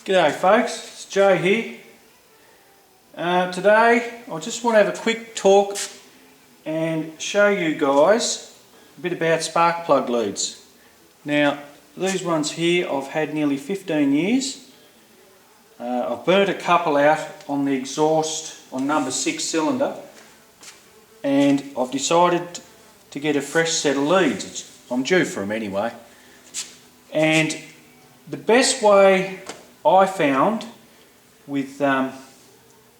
G'day folks, it's Joe here. Today I just want to have a quick talk and show you guys a bit about spark plug leads. Now these ones here I've had nearly 15 years. I've burnt a couple out on the exhaust on number 6 cylinder and I've decided to get a fresh set of leads. I'm due for them anyway. And the best way I found with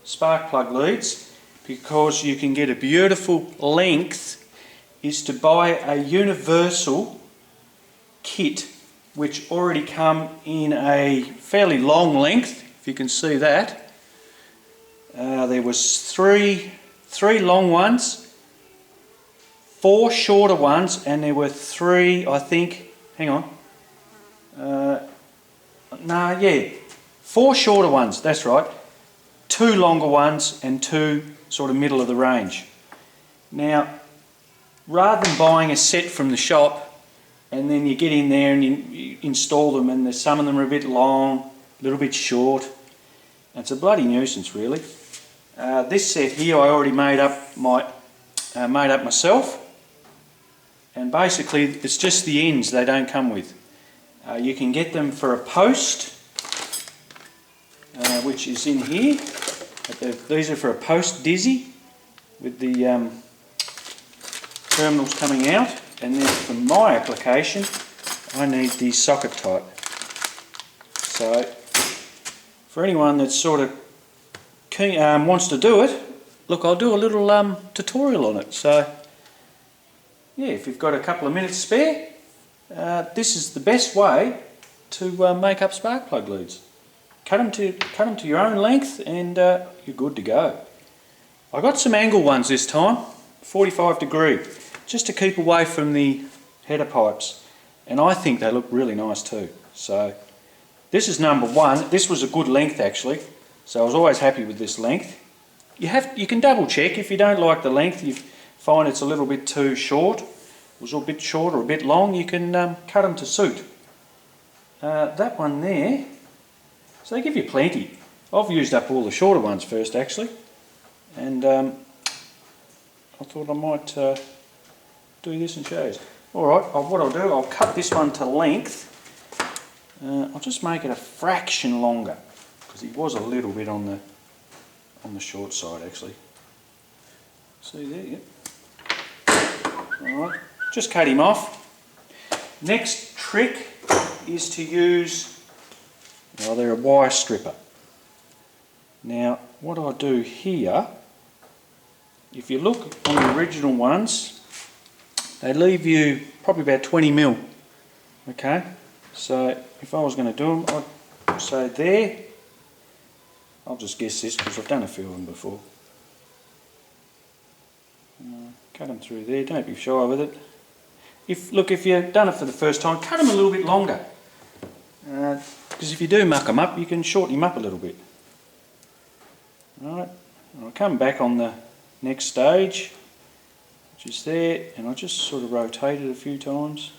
spark plug leads, because you can get a beautiful length, is to buy a universal kit which already come in a fairly long length. If you can see that, there was three long ones, 4 shorter ones, and there were 3, I think, hang on, 4 shorter ones, that's right, 2 longer ones and 2 sort of middle of the range. Now, rather than buying a set from the shop and then you get in there and you install them, and some of them are a bit long, a little bit short, and it's a bloody nuisance really. This set here I already made up myself, and basically it's just the ends they don't come with. You can get them for a post, which is in here. These are for a post dizzy with the terminals coming out, and then for my application I need the socket type. So for anyone that's sort of keen, wants to do it, look, I'll do a little tutorial on it. So yeah, if you've got a couple of minutes spare, this is the best way to make up spark plug leads. Cut them to your own length and you're good to go. I got some angle ones this time, 45 degree, just to keep away from the header pipes, and I think they look really nice too. So this is number 1. This was a good length actually, so I was always happy with this length. You can double check if you don't like the length, you find it's a little bit too short, was a bit short or a bit long, you can cut them to suit. That one there, so they give you plenty. I've used up all the shorter ones first actually, and I thought I might do this and show you. Alright, what I'll do, I'll cut this one to length. I'll just make it a fraction longer, because he was a little bit on the short side actually. See there, yep. Alright. Just cut him off. Next trick is to use, well, they're a wire stripper. Now what I do here, if you look on the original ones, they leave you probably about 20 mil. Okay, so if I was going to do them, I'd say there, I'll just guess this because I've done a few of them before. Cut them through there, don't be shy with it. If you've done it for the first time, cut them a little bit longer, because if you do muck them up, you can shorten them up a little bit. Alright, I'll come back on the next stage, which is there, and I'll just sort of rotate it a few times.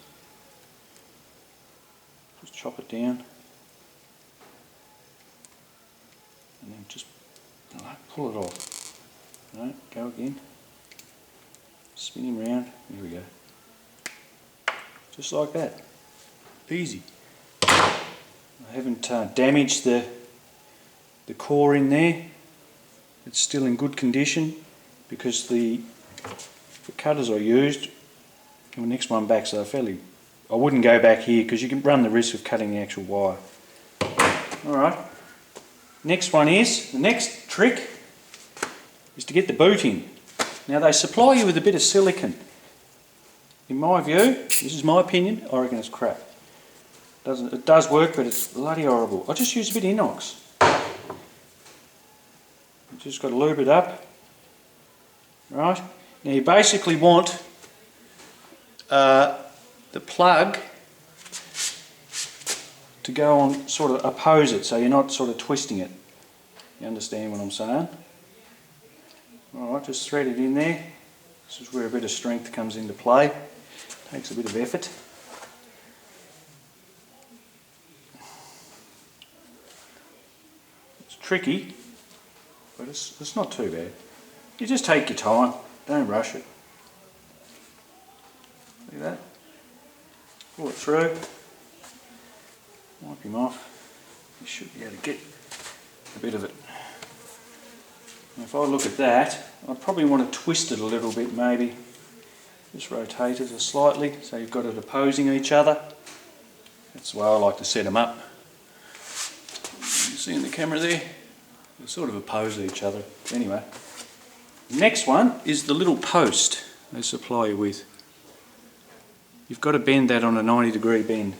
Just chop it down, and then just pull it off. Alright, go again. Spin him round, here we go. Just like that. Easy. I haven't damaged the core in there. It's still in good condition, because the cutters I used, the next one back, so I wouldn't go back here because you can run the risk of cutting the actual wire. Alright. The next trick is to get the boot in. Now they supply you with a bit of silicone. In my view, this is my opinion, I reckon it's crap. It does work, but it's bloody horrible. I just use a bit of inox. You just got to lube it up. Right? Now you basically want the plug to go on, sort of oppose it, so you're not sort of twisting it. You understand what I'm saying? Alright, just thread it in there. This is where a bit of strength comes into play. Takes a bit of effort. It's tricky, but it's not too bad. You just take your time, don't rush it. See that? Pull it through, wipe him off. You should be able to get a bit of it. And if I look at that, I probably want to twist it a little bit maybe. Just rotate it slightly so you've got it opposing each other. That's the way I like to set them up. You see in the camera there? They sort of oppose each other. Anyway, next one is the little post they supply you with. You've got to bend that on a 90-degree bend.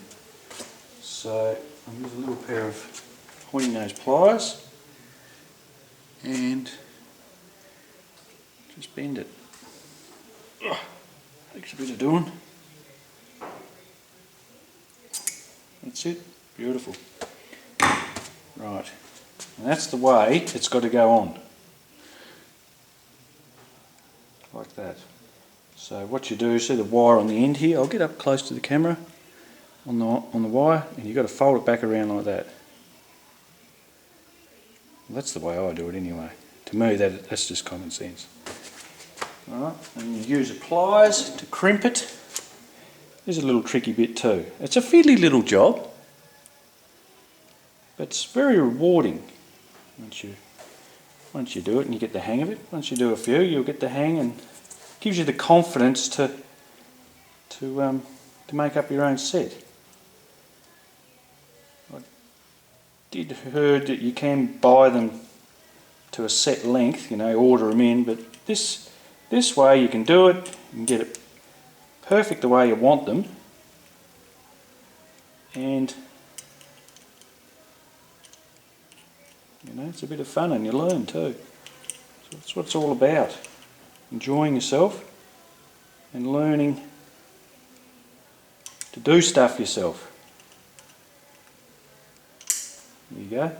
So I'll use a little pair of pointing nose pliers and just bend it. Takes a bit of doing. That's it. Beautiful. Right. And that's the way it's got to go on. Like that. So what you do, see the wire on the end here? I'll get up close to the camera on the wire, and you've got to fold it back around like that. Well, that's the way I do it anyway. To me, that's just common sense. Alright, and you use the pliers to crimp it. There's a little tricky bit too. It's a fiddly little job, but it's very rewarding once you do it and you get the hang of it. Once you do a few, you'll get the hang, and it gives you the confidence to make up your own set. I did heard that you can buy them to a set length, you know, order them in, but this way you can do it, you can get it perfect the way you want them, and you know, it's a bit of fun and you learn too. So that's what it's all about, enjoying yourself and learning to do stuff yourself. There you go.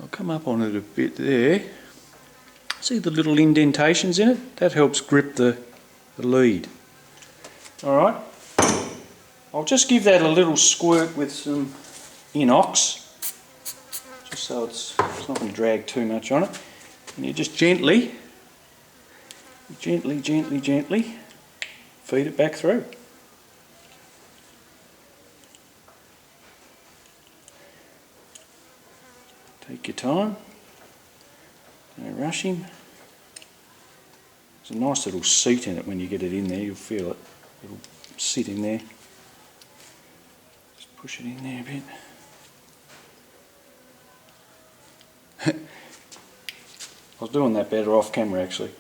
I'll come up on it a bit there. See the little indentations in it? That helps grip the lead. Alright, I'll just give that a little squirt with some inox, just so it's not going to drag too much on it. And you just gently feed it back through. Take your time, don't rush him. There's a nice little seat in it when you get it in there, you'll feel it. It'll sit in there. Just push it in there a bit. I was doing that better off camera actually.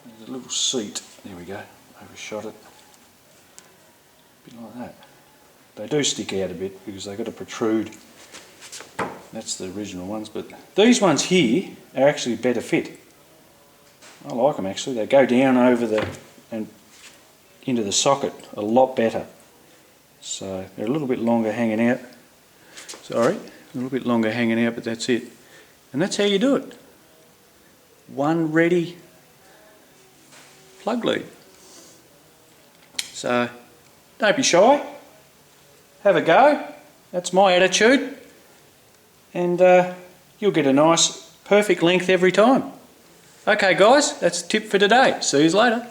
There's a little seat. There we go. Overshot it. A bit like that. They do stick out a bit because they've got to protrude. That's the original ones, but these ones here are actually better fit. I like them actually. They go down over and into the socket a lot better. So they're a little bit longer hanging out. Sorry, a little bit longer hanging out, but that's it. And that's how you do it. One ready plug lead. So don't be shy. Have a go. That's my attitude. And you'll get a nice perfect length every time. Okay guys, that's the tip for today. See you later.